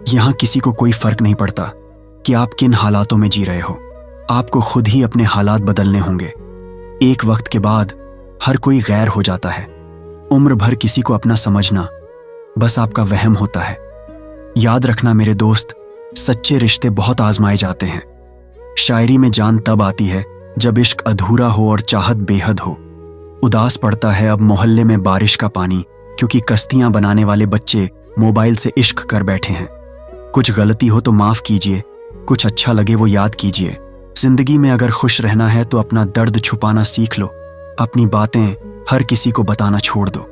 यहाँ किसी को कोई फर्क नहीं पड़ता कि आप किन हालातों में जी रहे हो। आपको खुद ही अपने हालात बदलने होंगे। एक वक्त के बाद हर कोई गैर हो जाता है। उम्र भर किसी को अपना समझना बस आपका वहम होता है। याद रखना मेरे दोस्त, सच्चे रिश्ते बहुत आजमाए जाते हैं। शायरी में जान तब आती है जब इश्क अधूरा हो और चाहत बेहद हो। उदास पड़ता है अब मोहल्ले में बारिश का पानी, क्योंकि कश्तियां बनाने वाले बच्चे मोबाइल से इश्क कर बैठे हैं। कुछ गलती हो तो माफ कीजिए, कुछ अच्छा लगे वो याद कीजिए। जिंदगी में अगर खुश रहना है तो अपना दर्द छुपाना सीख लो। अपनी बातें हर किसी को बताना छोड़ दो।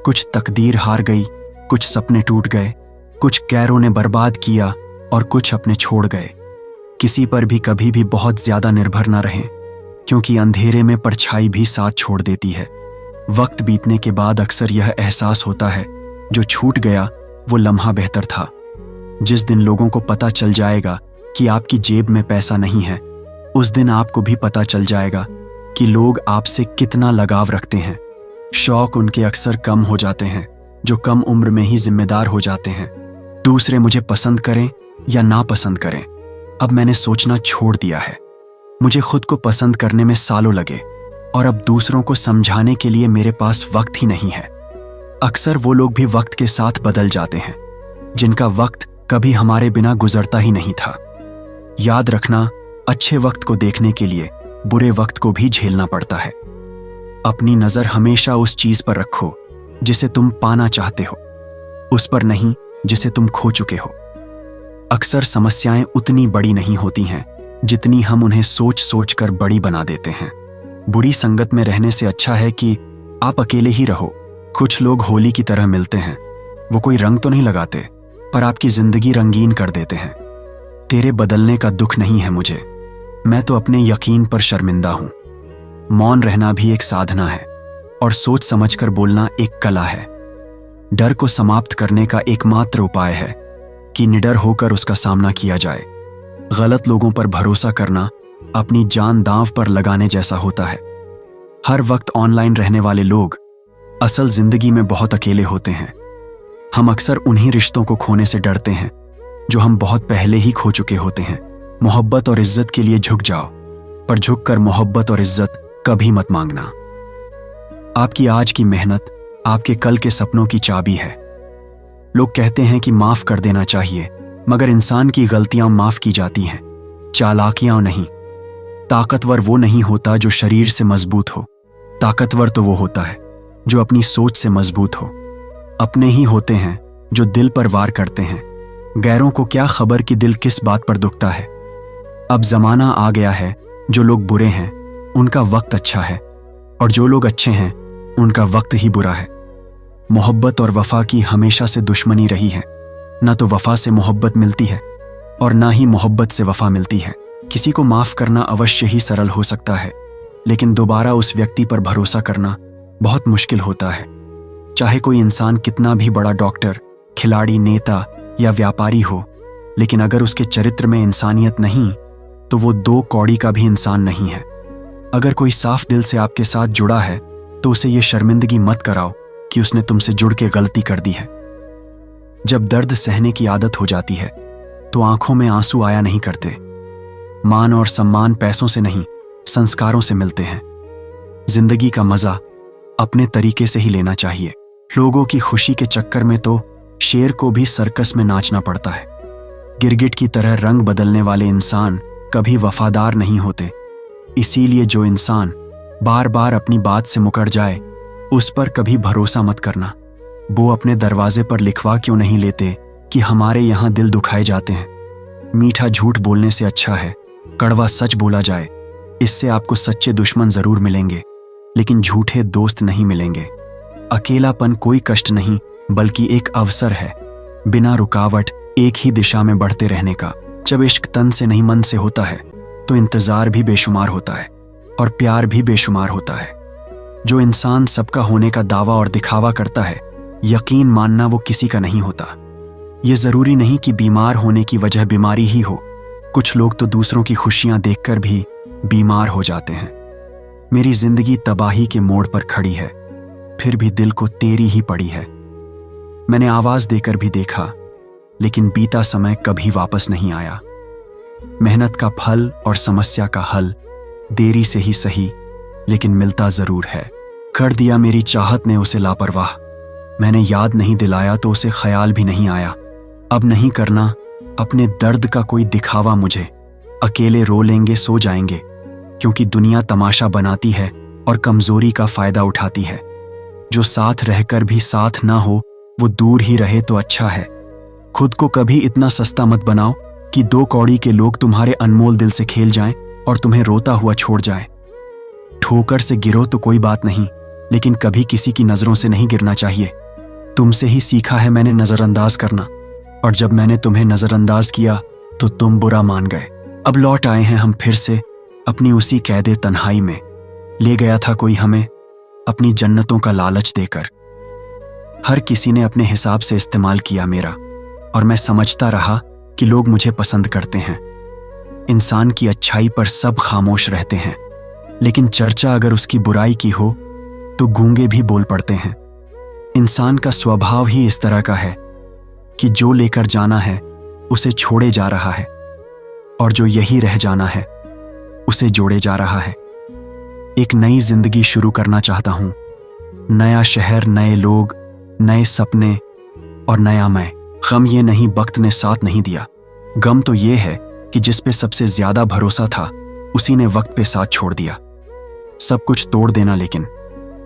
कुछ तकदीर हार गई, कुछ सपने टूट गए, कुछ गैरों ने बर्बाद किया और कुछ अपने छोड़ गए। किसी पर भी कभी भी बहुत ज्यादा निर्भर न रहें, क्योंकि अंधेरे में परछाई भी साथ छोड़ देती है। वक्त बीतने के बाद अक्सर यह एहसास होता है जो छूट गया वो लम्हा बेहतर था। जिस दिन लोगों को पता चल जाएगा कि आपकी जेब में पैसा नहीं है, उस दिन आपको भी पता चल जाएगा कि लोग आपसे कितना लगाव रखते हैं। शौक उनके अक्सर कम हो जाते हैं जो कम उम्र में ही जिम्मेदार हो जाते हैं। दूसरे मुझे पसंद करें या ना पसंद करें, अब मैंने सोचना छोड़ दिया है। मुझे खुद को पसंद करने में सालों लगे और अब दूसरों को समझाने के लिए मेरे पास वक्त ही नहीं है। अक्सर वो लोग भी वक्त के साथ बदल जाते हैं जिनका वक्त कभी हमारे बिना गुजरता ही नहीं था। याद रखना, अच्छे वक्त को देखने के लिए बुरे वक्त को भी झेलना पड़ता है। अपनी नजर हमेशा उस चीज पर रखो जिसे तुम पाना चाहते हो, उस पर नहीं जिसे तुम खो चुके हो। अक्सर समस्याएं उतनी बड़ी नहीं होती हैं जितनी हम उन्हें सोच सोच कर बड़ी बना देते हैं। बुरी संगत में रहने से अच्छा है कि आप अकेले ही रहो। कुछ लोग होली की तरह मिलते हैं, वो कोई रंग तो नहीं लगाते पर आपकी जिंदगी रंगीन कर देते हैं। तेरे बदलने का दुख नहीं है मुझे, मैं तो अपने यकीन पर शर्मिंदा हूं। मौन रहना भी एक साधना है और सोच समझकर बोलना एक कला है। डर को समाप्त करने का एकमात्र उपाय है कि निडर होकर उसका सामना किया जाए। गलत लोगों पर भरोसा करना अपनी जान दांव पर लगाने जैसा होता है। हर वक्त ऑनलाइन रहने वाले लोग असल जिंदगी में बहुत अकेले होते हैं। हम अक्सर उन्हीं रिश्तों को खोने से डरते हैं जो हम बहुत पहले ही खो चुके होते हैं। मोहब्बत और इज्जत के लिए झुक जाओ, पर झुककर मोहब्बत और इज्जत कभी मत मांगना। आपकी आज की मेहनत आपके कल के सपनों की चाबी है। लोग कहते हैं कि माफ कर देना चाहिए, मगर इंसान की गलतियां माफ की जाती हैं, चालाकियां नहीं। ताकतवर वो नहीं होता जो शरीर से मजबूत हो, ताकतवर तो वो होता है जो अपनी सोच से मजबूत हो। अपने ही होते हैं जो दिल पर वार करते हैं। गैरों को क्या खबर कि दिल किस बात पर दुखता है। अब जमाना आ गया है, जो लोग बुरे हैं उनका वक्त अच्छा है और जो लोग अच्छे हैं उनका वक्त ही बुरा है। मोहब्बत और वफा की हमेशा से दुश्मनी रही है। ना तो वफा से मोहब्बत मिलती है और ना ही मोहब्बत से वफा मिलती है। किसी को माफ करना अवश्य ही सरल हो सकता है, लेकिन दोबारा उस व्यक्ति पर भरोसा करना बहुत मुश्किल होता है। चाहे कोई इंसान कितना भी बड़ा डॉक्टर, खिलाड़ी, नेता या व्यापारी हो, लेकिन अगर उसके चरित्र में इंसानियत नहीं तो वो दो कौड़ी का भी इंसान नहीं है। अगर कोई साफ दिल से आपके साथ जुड़ा है तो उसे ये शर्मिंदगी मत कराओ कि उसने तुमसे जुड़ के गलती कर दी है। जब दर्द सहने की आदत हो जाती है तो आंखों में आंसू आया नहीं करते। मान और सम्मान पैसों से नहीं, संस्कारों से मिलते हैं। जिंदगी का मजा अपने तरीके से ही लेना चाहिए। लोगों की खुशी के चक्कर में तो शेर को भी सर्कस में नाचना पड़ता है। गिरगिट की तरह रंग बदलने वाले इंसान कभी वफादार नहीं होते। इसीलिए जो इंसान बार बार अपनी बात से मुकर जाए उस पर कभी भरोसा मत करना। वो अपने दरवाजे पर लिखवा क्यों नहीं लेते कि हमारे यहाँ दिल दुखाए जाते हैं। मीठा झूठ बोलने से अच्छा है कड़वा सच बोला जाए। इससे आपको सच्चे दुश्मन जरूर मिलेंगे, लेकिन झूठे दोस्त नहीं मिलेंगे। अकेलापन कोई कष्ट नहीं बल्कि एक अवसर है, बिना रुकावट एक ही दिशा में बढ़ते रहने का। जब इश्क तन से नहीं मन से होता है तो इंतजार भी बेशुमार होता है और प्यार भी बेशुमार होता है। जो इंसान सबका होने का दावा और दिखावा करता है, यकीन मानना वो किसी का नहीं होता। ये जरूरी नहीं कि बीमार होने की वजह बीमारी ही हो। कुछ लोग तो दूसरों की खुशियां देखकर भी बीमार हो जाते हैं। मेरी जिंदगी तबाही के मोड़ पर खड़ी है, फिर भी दिल को तेरी ही पड़ी है। मैंने आवाज देकर भी देखा, लेकिन बीता समय कभी वापस नहीं आया। मेहनत का फल और समस्या का हल देरी से ही सही, लेकिन मिलता जरूर है। कर दिया मेरी चाहत ने उसे लापरवाह, मैंने याद नहीं दिलाया तो उसे ख्याल भी नहीं आया। अब नहीं करना अपने दर्द का कोई दिखावा मुझे, अकेले रो लेंगे सो जाएंगे, क्योंकि दुनिया तमाशा बनाती है और कमजोरी का फायदा उठाती है। जो साथ रहकर भी साथ ना हो वो दूर ही रहे तो अच्छा है। खुद को कभी इतना सस्ता मत बनाओ कि 2 कौड़ी के लोग तुम्हारे अनमोल दिल से खेल जाएं और तुम्हें रोता हुआ छोड़ जाएं। ठोकर से गिरो तो कोई बात नहीं, लेकिन कभी किसी की नजरों से नहीं गिरना चाहिए। तुमसे ही सीखा है मैंने नजरअंदाज करना, और जब मैंने तुम्हें नजरअंदाज किया तो तुम बुरा मान गए। अब लौट आए हैं हम फिर से अपनी उसी कैदे तन्हाई में। ले गया था कोई हमें अपनी जन्नतों का लालच देकर। हर किसी ने अपने हिसाब से इस्तेमाल किया मेरा, और मैं समझता रहा कि लोग मुझे पसंद करते हैं। इंसान की अच्छाई पर सब खामोश रहते हैं, लेकिन चर्चा अगर उसकी बुराई की हो तो गूंगे भी बोल पड़ते हैं। इंसान का स्वभाव ही इस तरह का है कि जो लेकर जाना है उसे छोड़े जा रहा है, और जो यही रह जाना है उसे जोड़े जा रहा है। एक नई जिंदगी शुरू करना चाहता हूं, नया शहर, नए लोग, नए सपने और नया मैं। गम ये नहीं वक्त ने साथ नहीं दिया, गम तो ये है कि जिस पे सबसे ज्यादा भरोसा था उसी ने वक्त पे साथ छोड़ दिया। सब कुछ तोड़ देना, लेकिन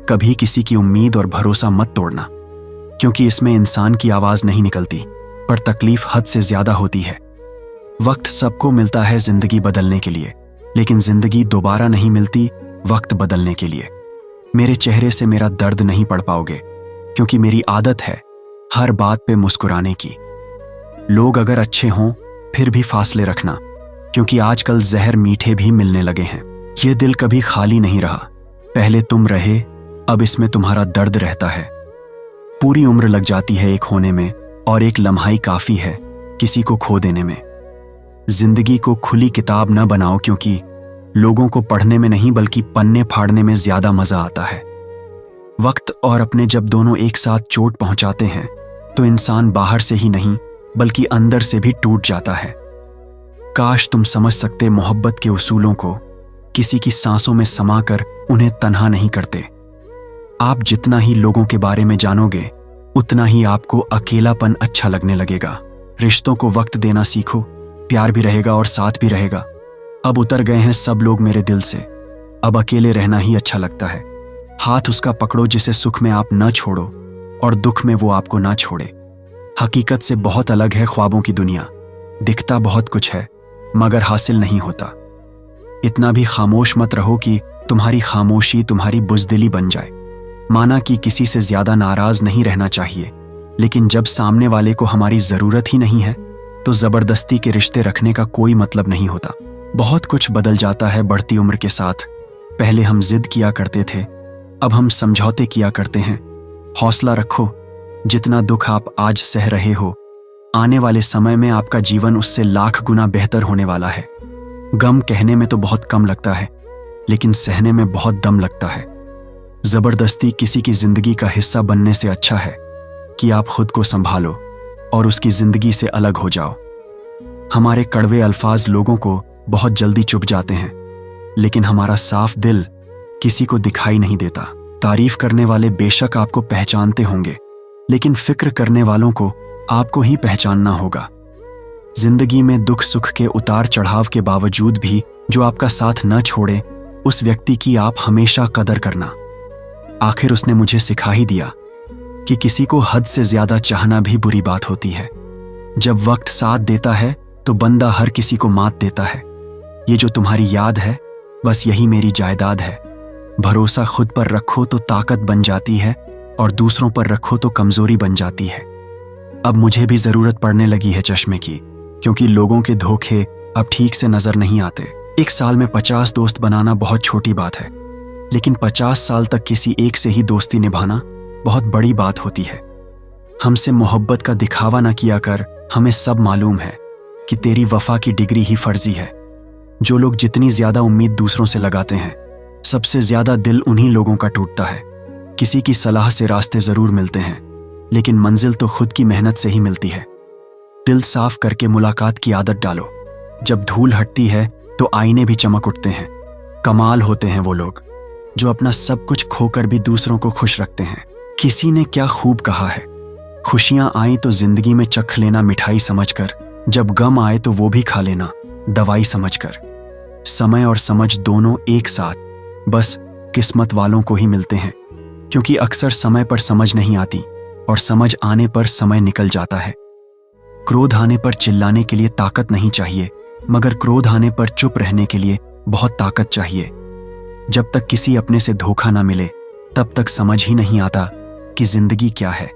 कभी किसी की उम्मीद और भरोसा मत तोड़ना, क्योंकि इसमें इंसान की आवाज नहीं निकलती, पर तकलीफ हद से ज्यादा होती है। वक्त सबको मिलता है जिंदगी बदलने के लिए, लेकिन जिंदगी दोबारा नहीं मिलती वक्त बदलने के लिए। मेरे चेहरे से मेरा दर्द नहीं पढ़ पाओगे, क्योंकि मेरी आदत है हर बात पे मुस्कुराने की। लोग अगर अच्छे हों फिर भी फासले रखना, क्योंकि आजकल जहर मीठे भी मिलने लगे हैं। ये दिल कभी खाली नहीं रहा, पहले तुम रहे, अब इसमें तुम्हारा दर्द रहता है। पूरी उम्र लग जाती है एक होने में, और एक लम्हा ही काफी है किसी को खो देने में। जिंदगी को खुली किताब न बनाओ, क्योंकि लोगों को पढ़ने में नहीं बल्कि पन्ने फाड़ने में ज्यादा मजा आता है। वक्त और अपने जब दोनों एक साथ चोट पहुंचाते हैं तो इंसान बाहर से ही नहीं बल्कि अंदर से भी टूट जाता है। काश तुम समझ सकते मोहब्बत के उसूलों को, किसी की सांसों में समाकर उन्हें तन्हा नहीं करते। आप जितना ही लोगों के बारे में जानोगे उतना ही आपको अकेलापन अच्छा लगने लगेगा। रिश्तों को वक्त देना सीखो, प्यार भी रहेगा और साथ भी रहेगा। अब उतर गए हैं सब लोग मेरे दिल से, अब अकेले रहना ही अच्छा लगता है। हाथ उसका पकड़ो जिसे सुख में आप न छोड़ो और दुख में वो आपको ना छोड़े। हकीकत से बहुत अलग है ख्वाबों की दुनिया, दिखता बहुत कुछ है मगर हासिल नहीं होता। इतना भी खामोश मत रहो कि तुम्हारी खामोशी तुम्हारी बुज़दिली बन जाए। माना कि किसी से ज्यादा नाराज नहीं रहना चाहिए, लेकिन जब सामने वाले को हमारी जरूरत ही नहीं है तो जबरदस्ती के रिश्ते रखने का कोई मतलब नहीं होता। बहुत कुछ बदल जाता है बढ़ती उम्र के साथ। पहले हम जिद किया करते थे, अब हम समझौते किया करते हैं। हौसला रखो, जितना दुख आप आज सह रहे हो आने वाले समय में आपका जीवन उससे लाख गुना बेहतर होने वाला है। गम कहने में तो बहुत कम लगता है, लेकिन सहने में बहुत दम लगता है। जबरदस्ती किसी की जिंदगी का हिस्सा बनने से अच्छा है कि आप खुद को संभालो और उसकी जिंदगी से अलग हो जाओ। हमारे कड़वे अल्फाज लोगों को बहुत जल्दी चुभ जाते हैं, लेकिन हमारा साफ दिल किसी को दिखाई नहीं देता। तारीफ करने वाले बेशक आपको पहचानते होंगे, लेकिन फिक्र करने वालों को आपको ही पहचानना होगा। जिंदगी में दुख सुख के उतार चढ़ाव के बावजूद भी जो आपका साथ न छोड़े, उस व्यक्ति की आप हमेशा कदर करना। आखिर उसने मुझे सिखा ही दिया कि किसी को हद से ज्यादा चाहना भी बुरी बात होती है। जब वक्त साथ देता है तो बंदा हर किसी को मात देता है। ये जो तुम्हारी याद है, बस यही मेरी जायदाद है। भरोसा खुद पर रखो तो ताकत बन जाती है, और दूसरों पर रखो तो कमजोरी बन जाती है। अब मुझे भी जरूरत पड़ने लगी है चश्मे की, क्योंकि लोगों के धोखे अब ठीक से नजर नहीं आते। एक साल में 50 दोस्त बनाना बहुत छोटी बात है, लेकिन 50 साल तक किसी एक से ही दोस्ती निभाना बहुत बड़ी बात होती है। हमसे मोहब्बत का दिखावा न किया कर, हमें सब मालूम है कि तेरी वफा की डिग्री ही फर्जी है। जो लोग जितनी ज्यादा उम्मीद दूसरों से लगाते हैं, सबसे ज्यादा दिल उन्हीं लोगों का टूटता है। किसी की सलाह से रास्ते जरूर मिलते हैं, लेकिन मंजिल तो खुद की मेहनत से ही मिलती है। दिल साफ करके मुलाकात की आदत डालो। जब धूल हटती है तो आईने भी चमक उठते हैं। कमाल होते हैं वो लोग जो अपना सब कुछ खोकर भी दूसरों को खुश रखते हैं। किसी ने क्या खूब कहा है, खुशियां आई तो जिंदगी में चख लेना मिठाई समझकर, जब गम आए तो वो भी खा लेना दवाई समझकर। समय और समझ दोनों एक साथ बस किस्मत वालों को ही मिलते हैं, क्योंकि अक्सर समय पर समझ नहीं आती और समझ आने पर समय निकल जाता है। क्रोध आने पर चिल्लाने के लिए ताकत नहीं चाहिए, मगर क्रोध आने पर चुप रहने के लिए बहुत ताकत चाहिए। जब तक किसी अपने से धोखा ना मिले तब तक समझ ही नहीं आता कि जिंदगी क्या है।